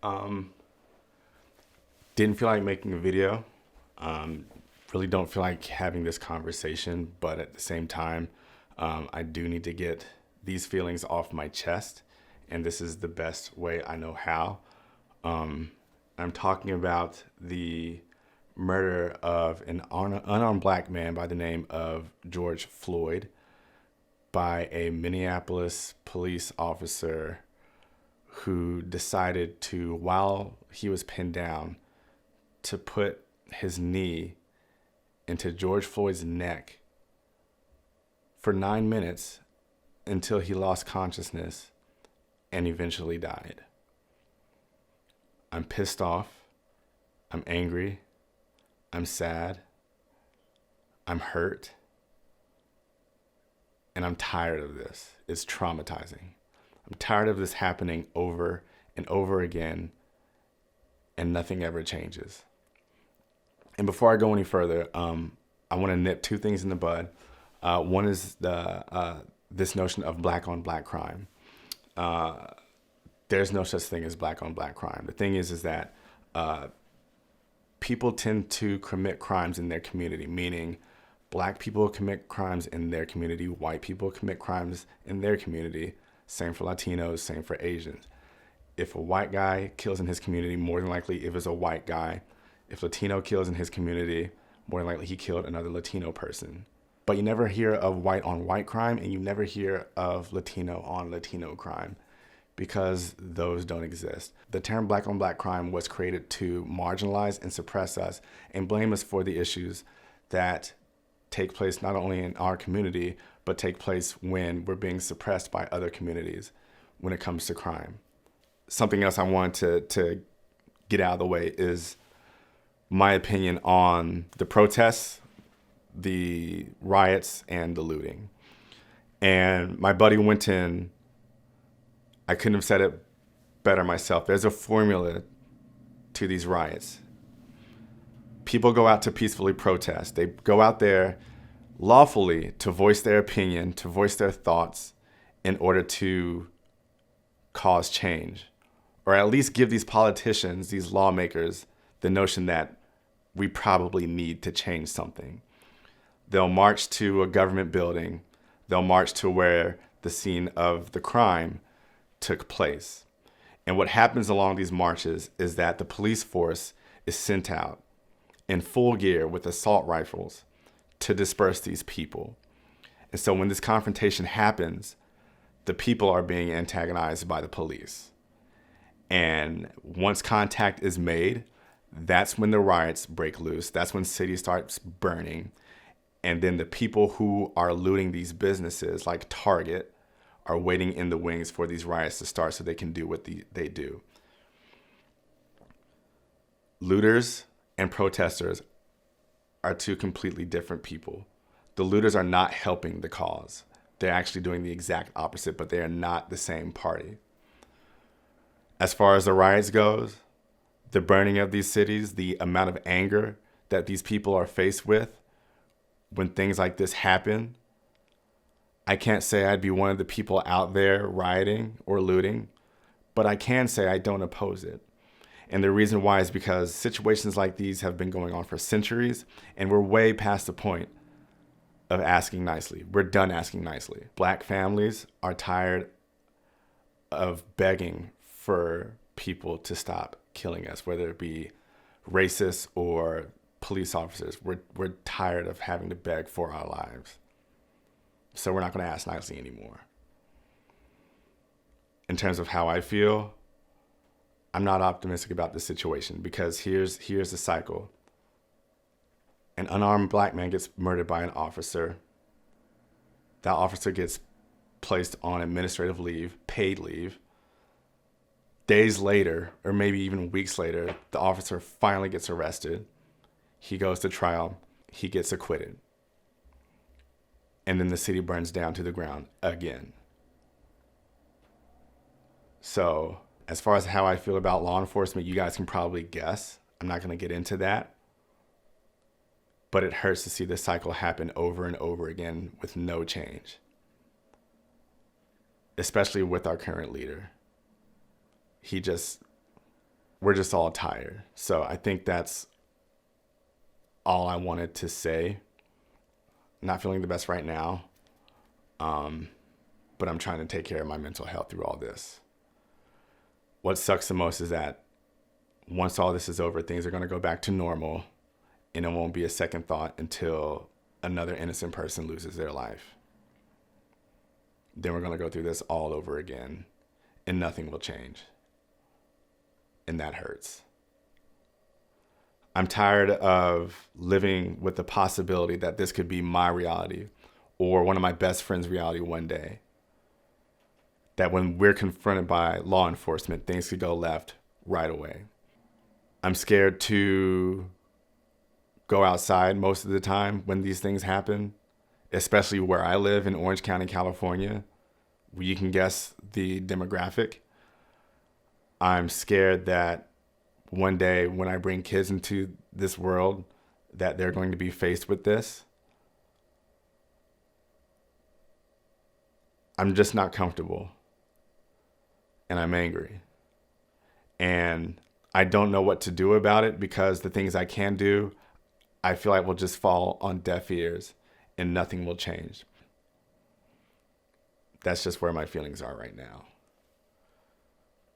Um, didn't feel like making a video. Really don't feel like having this conversation, but at the same time, I do need to get these feelings off my chest, and this is the best way I know how. I'm talking about the murder of an unarmed black man by the name of George Floyd by a Minneapolis police officer who decided to, while he was pinned down, to put his knee into George Floyd's neck for 9 minutes until he lost consciousness and eventually died. I'm pissed off. I'm angry. I'm sad. I'm hurt. And I'm tired of this. It's traumatizing. I'm tired of this happening over and over again, and nothing ever changes. And before I go any further, I want to nip two things in the bud. One is this notion of black on black crime. There's no such thing as black on black crime. The thing is that people tend to commit crimes in their community, meaning black people commit crimes in their community, white people commit crimes in their community, same for Latinos, same for Asians. If a white guy kills in his community, more than likely it was a white guy. If Latino kills in his community, more than likely he killed another Latino person. But you never hear of white on white crime, and you never hear of Latino on Latino crime, because those don't exist. The term black on black crime was created to marginalize and suppress us and blame us for the issues that take place not only in our community, but take place when we're being suppressed by other communities when it comes to crime. Something else I wanted to get out of the way is my opinion on the protests, the riots, and the looting. And my buddy went in, I couldn't have said it better myself. There's a formula to these riots. People go out to peacefully protest. They go out there lawfully to voice their opinion, to voice their thoughts in order to cause change, or at least give these politicians, these lawmakers, the notion that we probably need to change something. They'll march to a government building. They'll march to where the scene of the crime took place. And what happens along these marches is that the police force is sent out in full gear with assault rifles to disperse these people. And so when this confrontation happens, the people are being antagonized by the police. And once contact is made, that's when the riots break loose. That's when city starts burning. And then the people who are looting these businesses, like Target, are waiting in the wings for these riots to start so they can do what they do. Looters and protesters are two completely different people. The looters are not helping the cause. They're actually doing the exact opposite, but they are not the same party. As far as the riots goes, the burning of these cities, the amount of anger that these people are faced with when things like this happen, I can't say I'd be one of the people out there rioting or looting, but I can say I don't oppose it. And the reason why is because situations like these have been going on for centuries, and we're way past the point of asking nicely. We're done asking nicely. Black families are tired of begging for people to stop killing us, whether it be racists or police officers. We're tired of having to beg for our lives. So we're not going to ask nicely anymore. In terms of how I feel, I'm not optimistic about this situation, because here's the cycle. An unarmed black man gets murdered by an officer. That officer gets placed on administrative leave, paid leave. Days later, or maybe even weeks later, the officer finally gets arrested. He goes to trial. He gets acquitted. And then the city burns down to the ground again. So as far as how I feel about law enforcement, you guys can probably guess. I'm not going to get into that. But it hurts to see this cycle happen over and over again with no change. Especially with our current leader. He just we're just all tired. So I think that's all I wanted to say. Not feeling the best right now, but I'm trying to take care of my mental health through all this. What sucks the most is that once all this is over, things are going to go back to normal, and it won't be a second thought until another innocent person loses their life. Then we're going to go through this all over again, and nothing will change. And that hurts. I'm tired of living with the possibility that this could be my reality or one of my best friends' reality one day. That when we're confronted by law enforcement, things could go left right away. I'm scared to go outside most of the time when these things happen, especially where I live in Orange County, California. You can guess the demographic. I'm scared that one day when I bring kids into this world, that they're going to be faced with this. I'm just not comfortable. And I'm angry. And I don't know what to do about it because the things I can do, I feel like will just fall on deaf ears and nothing will change. That's just where my feelings are right now.